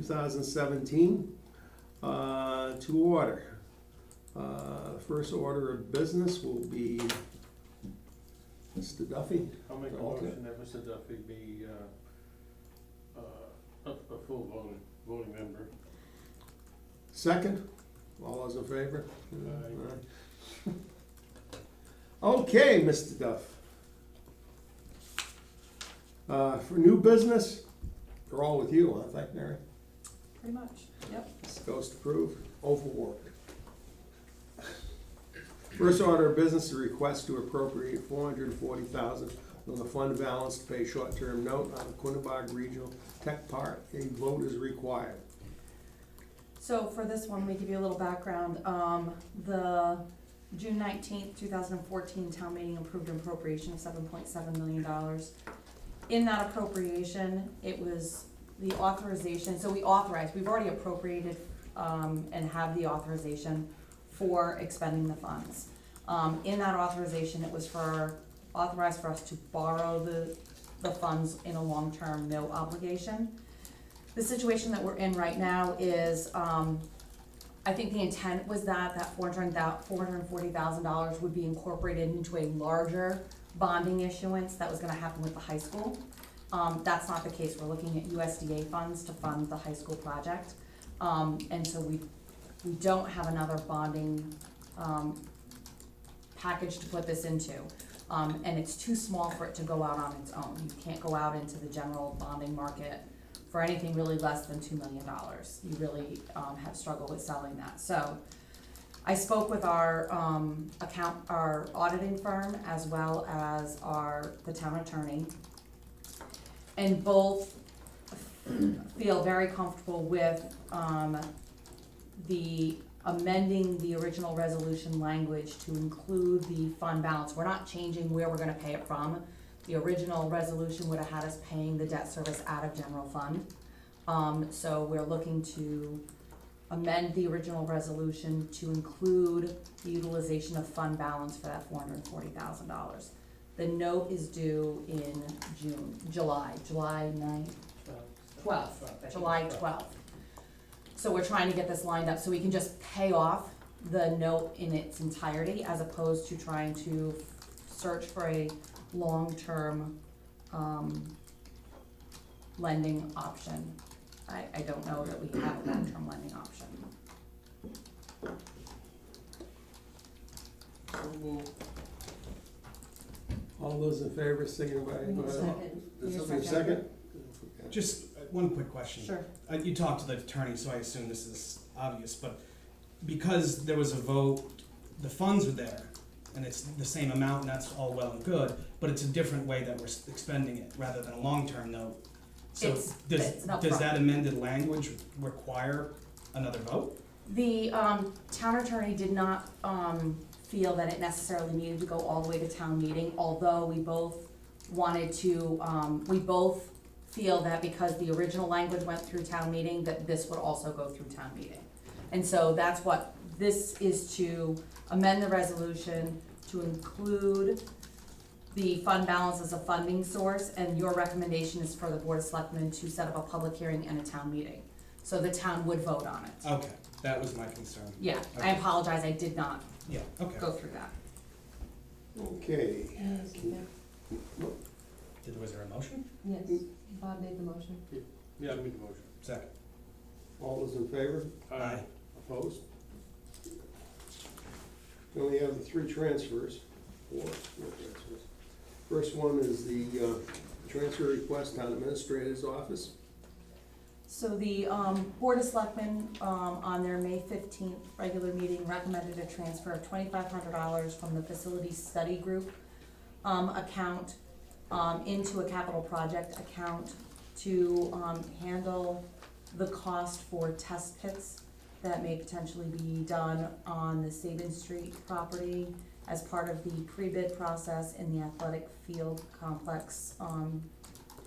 2017 to order. First order of business will be Mr. Duffy. I'll make a motion that Mr. Duffy be a full voting member. Second, all those in favor? Aye. Okay, Mr. Duff. For new business, they're all with you, aren't they, Mary? Pretty much, yep. Goes to prove overwork. First order of business, a request to appropriate $440,000 from the fund balance to pay short-term note on the Quinebaug Regional Tech Park. A vote is required. So for this one, we give you a little background. The June 19th, 2014 town meeting approved an appropriation of $7.7 million. In that appropriation, it was the authorization, so we've already appropriated and have the authorization for expending the funds. In that authorization, it was authorized for us to borrow the funds in a long-term note obligation. The situation that we're in right now is, I think the intent was that $440,000 would be incorporated into a larger bonding issuance that was gonna happen with the high school. That's not the case. We're looking at USDA funds to fund the high school project. And so we don't have another bonding package to put this into. And it's too small for it to go out on its own. You can't go out into the general bonding market for anything really less than $2 million. You really have struggled with selling that. So I spoke with our auditing firm as well as the town attorney, and both feel very comfortable with the amending the original resolution language to include the fund balance. We're not changing where we're gonna pay it from. The original resolution would have had us paying the debt service out of general fund. So we're looking to amend the original resolution to include the utilization of fund balance for that $440,000. The note is due in July 9th, 12th. So we're trying to get this lined up so we can just pay off the note in its entirety as opposed to trying to search for a long-term lending option. I don't know that we have a long-term lending option. All those in favor, signify by. Does somebody second? Just one quick question. Sure. You talked to the attorney, so I assume this is obvious, but because there was a vote, the funds are there, and it's the same amount, and that's all well and good, but it's a different way that we're expending it, rather than a long-term note. So does that amended language require another vote? The town attorney did not feel that it necessarily needed to go all the way to town meeting, although we both wanted to, we both feel that because the original language went through town meeting, that this would also go through town meeting. And so that's what this is, to amend the resolution to include the fund balance as a funding source, and your recommendation is for the Board of Selectmen to set up a public hearing and a town meeting. So the town would vote on it. Okay, that was my concern. Yeah, Okay. I apologize, I did not Yeah, okay. go through that. Okay. Was there a motion? Yes, Bob made the motion. Yeah, I made the motion. Second. All those in favor? Aye. Opposed? Then we have the four transfers. First one is the transfer request, town administrator's office. So the Board of Selectmen, on their May 15th regular meeting, recommended a transfer of $2,500 from the Facilities Study Group account into a capital project account to handle the cost for test pits that may potentially be done on the Sabin Street property as part of the pre-bid process in the athletic field complex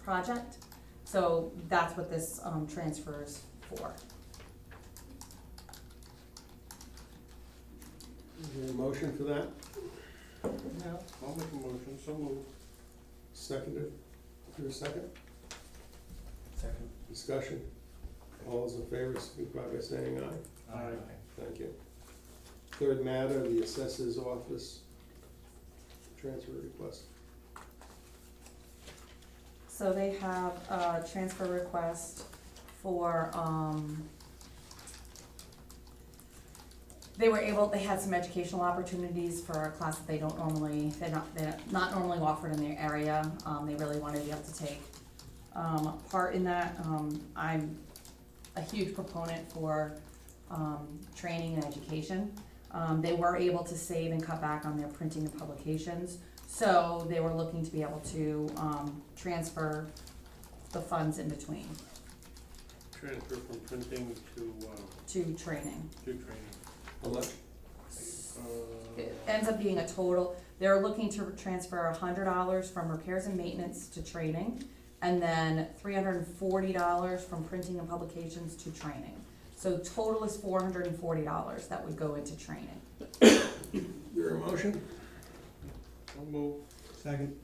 project. So that's what this transfer is for. Is there a motion for that? No. I'll make a motion, so moved. Seconded. Is there a second? Second. Discussion? All those in favor, signify by saying aye. Aye. Thank you. Third matter, the assessor's office transfer request. So they have a transfer request for, they had some educational opportunities for a class that they're not normally offered in their area. They really wanted to be able to take, part in that. I'm a huge proponent for, training and education. They were able to save and cut back on their printing and publications, so they were looking to be able to, transfer the funds in between Transfer from printing to training. to training. How much? It ends up being a total, they're looking to transfer $100 from repairs and maintenance to training, and then $340 from printing and publications to training. So total is $440 that would go into training. Your motion? So move. Second.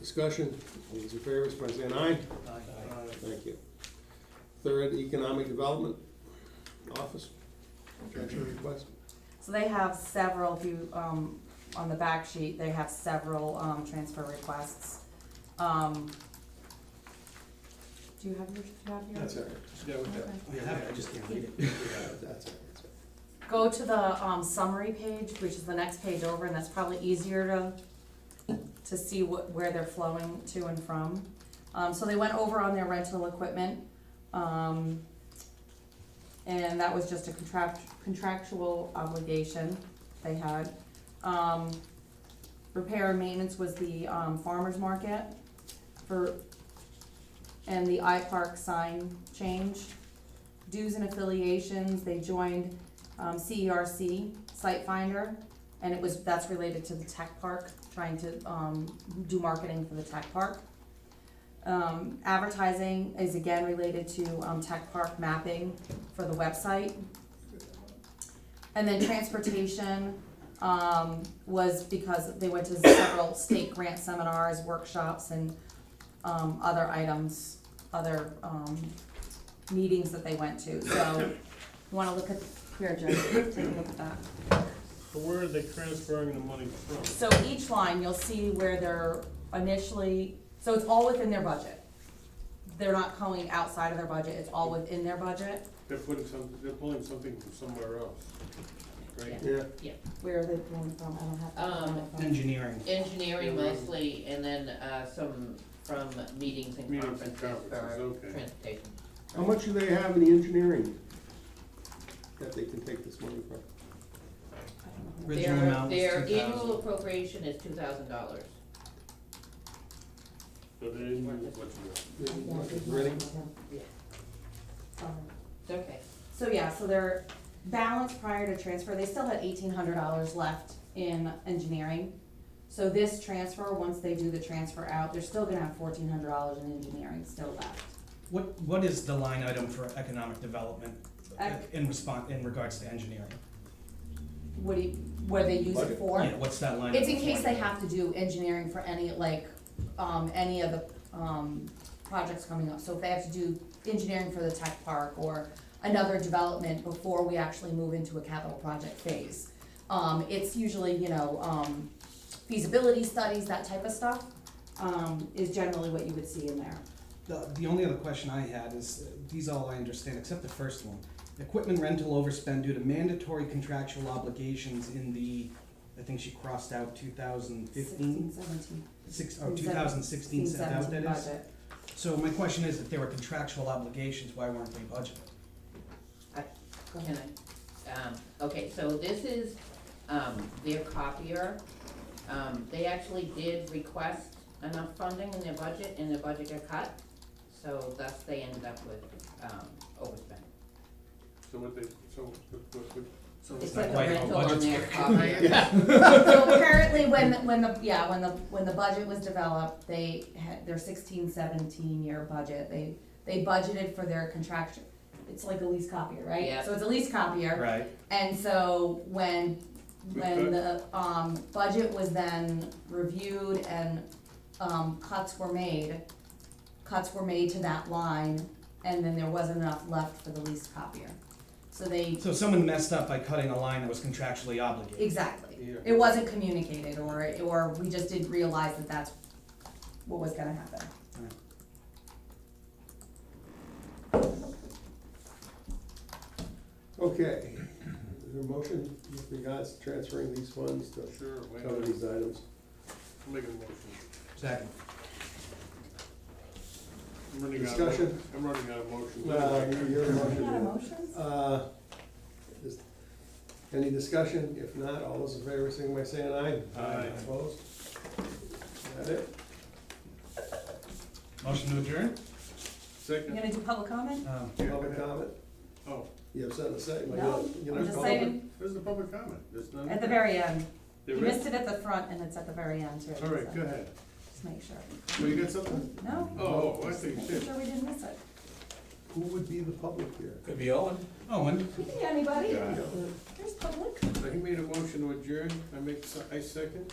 Discussion, all those in favor, signify by saying aye. Aye. Thank you. Third, Economic Development Office, transfer request. So they have several, if you, on the back sheet, they have several, transfer requests. Do you have your, That's all right. Yeah, we have. Okay. I have it, I just can't read it. Yeah, that's all right. Go to the, summary page, which is the next page over, and that's probably easier to see where they're flowing to and from. So they went over on their rental equipment, and that was just a contractual obligation they had. Repair and maintenance was the, farmer's market and the iPark sign change. Dues and affiliations, they joined, CERC, Site Finder, and that's related to the tech park, trying to, do marketing for the tech park. Advertising is again related to, tech park mapping for the website. And then transportation, was because they went to several state grant seminars, workshops, and, other items, meetings that they went to. So, you wanna look at, here, Jen, take a look at that. So where are they transferring the money from? So each line, you'll see where they're initially, so it's all within their budget. They're not going outside of their budget, it's all within their budget. They're pulling something from somewhere else, right? Yeah, Where are they pulling from? I don't have. Engineering. Engineering mostly, and then, some from meetings and Meetings and conferences for conferences, okay. transportation. how much do they have in the engineering that they can take this money from? Original amount was Their 2,000. annual appropriation is $2,000. So they didn't use what's in Ready? It's okay. So yeah, so their balance prior to transfer, they still had $1,800 left in engineering. So this transfer, once they do the transfer out, they're still gonna have $1,400 in engineering still left. What is the line item for economic development Ec- in regards to engineering? What do they use it Budget. for? Yeah, what's that line? It's in item case for? they have to do engineering for any, like, any of the, projects coming up. So if they have to do engineering for the tech park or another development before we actually move into a capital project phase. It's usually, feasibility studies, that type of stuff, is generally what you would see in there. The only other question I had is, these all I understand, except the first one. Equipment rental overspend due to mandatory contractual obligations in the, I think she crossed out 2015? 17. 2016, is that what that is? Budget. So my question is, if there were contractual obligations, why weren't they budgeted? Go Can ahead. I, okay, so this is, their copier. They actually did request enough funding in their budget, and their budget got cut, so thus they ended up with, overspend. So what they, so So It's it's like not a quite how rental on budgets their work. copier. So apparently when the budget was developed, they had their 16-17 year budget, they budgeted for their contraction. It's like a lease copier, right? Yeah. So it's a lease copier. Right, And so when the, budget was then reviewed and, cuts were made to that line, and then there wasn't enough left for the leased copier. So they, So someone messed up by cutting a line that was contractually obligated. exactly, Yeah. it wasn't communicated, or we just didn't realize that that's what was gonna happen. Okay, is there a motion with regards to transferring these funds to Sure, wait a cover minute. these items? Make a motion. Second. I'm running out of Discussion? I'm running out of motion. Your Any motion. other motions? Is- Any discussion? If not, all those in favor, sing by saying aye. Aye. Opposed? That it? Motion to adjourn? You Second? gonna do public comment? Um, Yeah, go Public ahead. comment? Oh, You have something to say? No, I'm just saying, where's the public comment? There's none. at the very end. There You is? missed it at the front, and it's at the very end too. All right, so go ahead. Just make sure. So you got something? No? Oh, I Just think you making did. sure we didn't miss it. Who would be the public here? Could be Owen. Owen, Could be anybody. Yeah. There's public. So he made a motion to adjourn, I second.